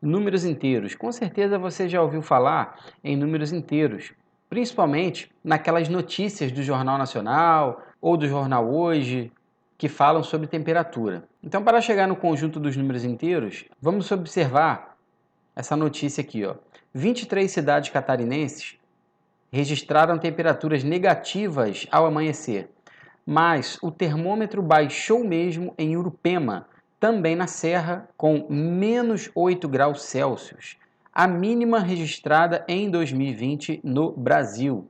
Números inteiros. Com certeza você já ouviu falar em números inteiros, principalmente naquelas notícias do Jornal Nacional ou do Jornal Hoje, que falam sobre temperatura. Então, para chegar no conjunto dos números inteiros, vamos observar essa notícia aqui, ó. 23 cidades catarinenses registraram temperaturas negativas ao amanhecer, mas o termômetro baixou mesmo em Urupema, também na Serra, com menos 8 graus Celsius, a mínima registrada em 2020 no Brasil.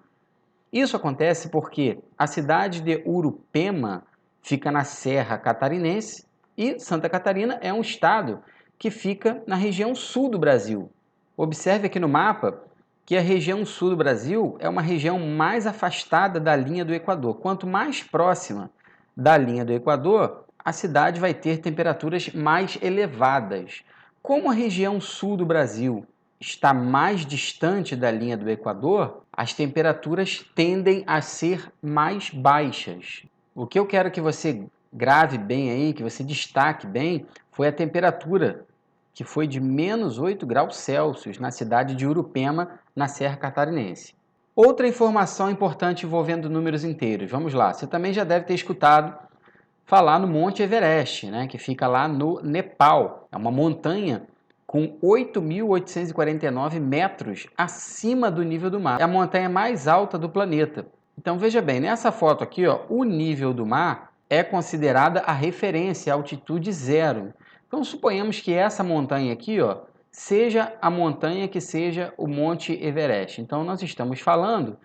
Isso acontece porque a cidade de Urupema fica na Serra Catarinense e Santa Catarina é um estado que fica na região sul do Brasil. Observe aqui no mapa que a região sul do Brasil é uma região mais afastada da linha do Equador. Quanto mais próxima da linha do Equador, a cidade vai ter temperaturas mais elevadas. Como a região sul do Brasil está mais distante da linha do Equador, as temperaturas tendem a ser mais baixas. O que eu quero que você grave bem aí, que você destaque bem, foi a temperatura, que foi de menos 8 graus Celsius na cidade de Urupema, na Serra Catarinense. Outra informação importante envolvendo números inteiros. Vamos lá, você também já deve ter escutado falar no Monte Everest, né, que fica lá no Nepal. É uma montanha com 8.849 metros acima do nível do mar. É a montanha mais alta do planeta. Então veja bem, nessa foto aqui, ó, o nível do mar é considerada a referência, a altitude zero. Então suponhamos que essa montanha aqui, ó, seja a montanha que seja o Monte Everest. Então nós estamos falando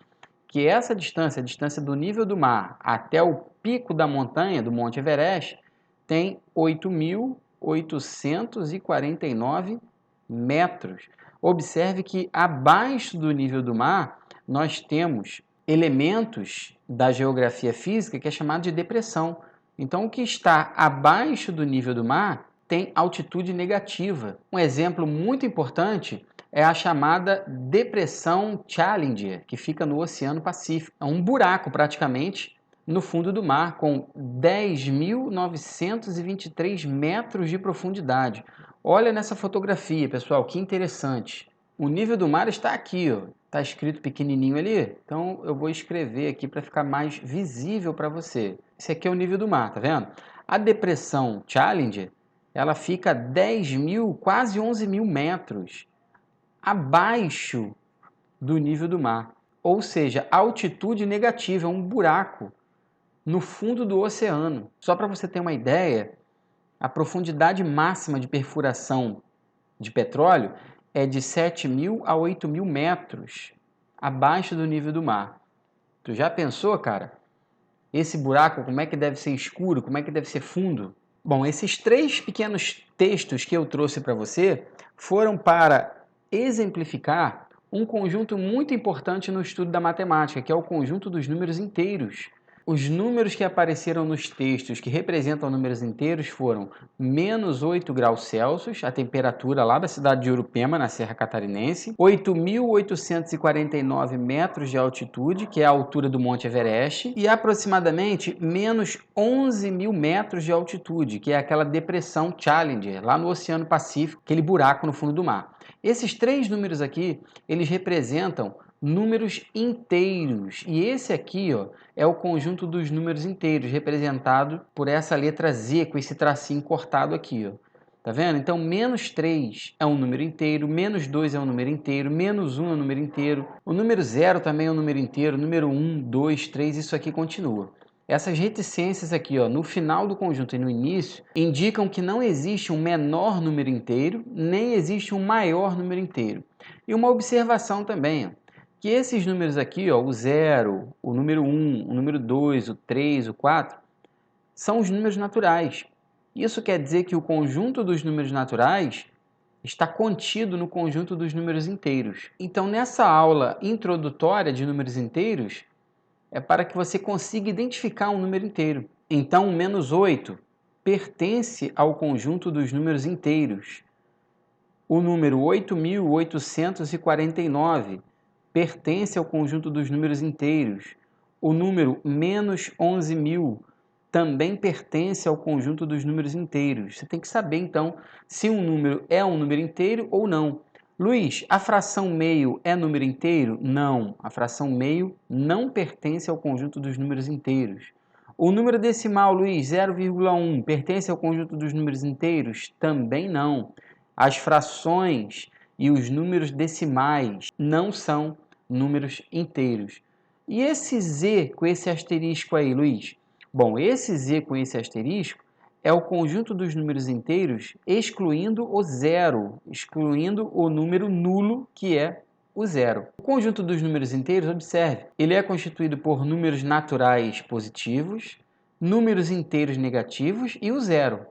que essa distância, a distância do nível do mar até o pico da montanha, do Monte Everest, tem 8.849 metros. Observe que abaixo do nível do mar nós temos elementos da geografia física que é chamado de depressão. Então, o que está abaixo do nível do mar tem altitude negativa. Um exemplo muito importante é a chamada Depressão Challenger, que fica no Oceano Pacífico. É um buraco praticamente no fundo do mar, com 10.923 metros de profundidade. Olha nessa fotografia, pessoal, que interessante. O nível do mar está aqui, ó. Está escrito pequenininho ali, então eu vou escrever aqui para ficar mais visível para você. Esse aqui é o nível do mar, tá vendo? A Depressão Challenger, ela fica a 10.000, quase 11.000 metros abaixo do nível do mar. Ou seja, altitude negativa, é um buraco no fundo do oceano. Só para você ter uma ideia, a profundidade máxima de perfuração de petróleo é de 7.000 a 8.000 metros abaixo do nível do mar. Tu já pensou, cara? Esse buraco, como é que deve ser escuro, como é que deve ser fundo? Bom, esses 3 pequenos textos que eu trouxe para você foram para exemplificar um conjunto muito importante no estudo da matemática, que é o conjunto dos números inteiros. Os números que apareceram nos textos que representam números inteiros foram menos 8 graus Celsius, a temperatura lá da cidade de Urupema, na Serra Catarinense, 8.849 metros de altitude, que é a altura do Monte Everest, e aproximadamente menos 11.000 metros de altitude, que é aquela depressão Challenger, lá no Oceano Pacífico, aquele buraco no fundo do mar. Esses 3 números aqui, eles representam números inteiros. E esse aqui, ó, é o conjunto dos números inteiros, representado por essa letra Z, com esse tracinho cortado aqui, ó. Tá vendo? Então, menos 3 é um número inteiro, menos 2 é um número inteiro, menos 1 é um número inteiro, o número 0 também é um número inteiro, o número 1, 2, 3, isso aqui continua. Essas reticências aqui, ó, no final do conjunto e no início, indicam que não existe um menor número inteiro, nem existe um maior número inteiro. E uma observação também, ó, que esses números aqui, ó, o 0, o número 1, o número 2, o 3, o 4, são os números naturais. Isso quer dizer que o conjunto dos números naturais está contido no conjunto dos números inteiros. Então, nessa aula introdutória de números inteiros, é para que você consiga identificar um número inteiro. Então, o menos 8 pertence ao conjunto dos números inteiros. O número 8.849 pertence ao conjunto dos números inteiros. O número menos 11.000 também pertence ao conjunto dos números inteiros. Você tem que saber, então, se um número é um número inteiro ou não. Luiz, a fração meio é número inteiro? Não, a fração meio não pertence ao conjunto dos números inteiros. O número decimal, Luiz, 0,1, pertence ao conjunto dos números inteiros? Também não. As frações e os números decimais não são números inteiros. E esse z com esse asterisco aí, Luiz? Bom, esse z com esse asterisco é o conjunto dos números inteiros excluindo o zero, excluindo o número nulo, que é o zero. O conjunto dos números inteiros, observe, ele é constituído por números naturais positivos, números inteiros negativos e o zero.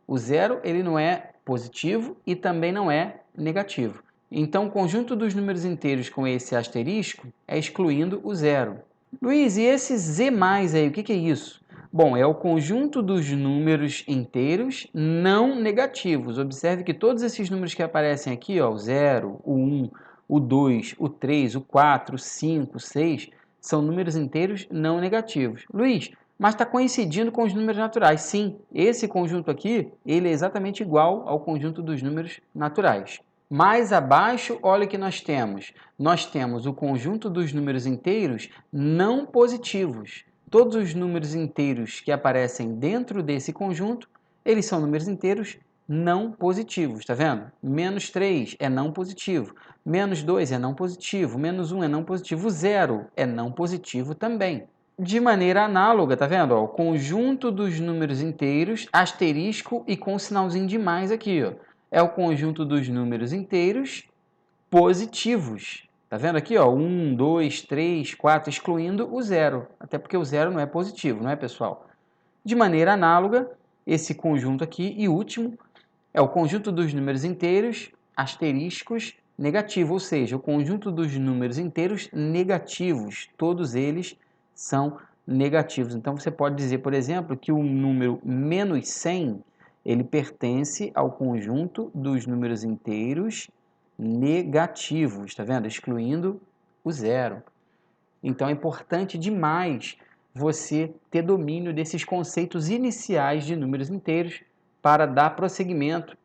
O zero ele não é positivo e também não é negativo. Então, o conjunto dos números inteiros com esse asterisco é excluindo o zero. Luiz, e esse z mais aí, o que é isso? Bom, é o conjunto dos números inteiros não negativos. Observe que todos esses números que aparecem aqui, ó, o 0, o 1, o 2, o 3, o 4, o 5, o 6, são números inteiros não negativos. Luiz, mas está coincidindo com os números naturais. Sim, esse conjunto aqui, ele é exatamente igual ao conjunto dos números naturais. Mais abaixo, olha o que nós temos. Nós temos o conjunto dos números inteiros não positivos. Todos os números inteiros que aparecem dentro desse conjunto, eles são números inteiros não positivos, tá vendo? Menos 3 é não positivo, menos 2 é não positivo, menos 1 é não positivo, 0 é não positivo também. De maneira análoga, tá vendo? Ó, o conjunto dos números inteiros, asterisco e com um sinalzinho de mais aqui, ó, é o conjunto dos números inteiros positivos. Tá vendo aqui, ó? 1, 2, 3, 4, excluindo o zero, até porque o zero não é positivo, não é, pessoal? De maneira análoga, esse conjunto aqui e último é o conjunto dos números inteiros, asteriscos, negativo, ou seja, o conjunto dos números inteiros negativos, todos eles são negativos. Então, você pode dizer, por exemplo, que o número menos 100, ele pertence ao conjunto dos números inteiros negativos, está vendo? Excluindo o zero. Então, é importante demais você ter domínio desses conceitos iniciais de números inteiros para dar prosseguimento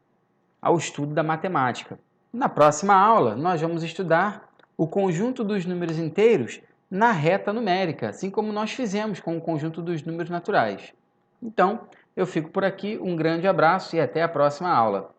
ao estudo da matemática. Na próxima aula, nós vamos estudar o conjunto dos números inteiros na reta numérica, assim como nós fizemos com o conjunto dos números naturais. Então, eu fico por aqui, um grande abraço e até a próxima aula.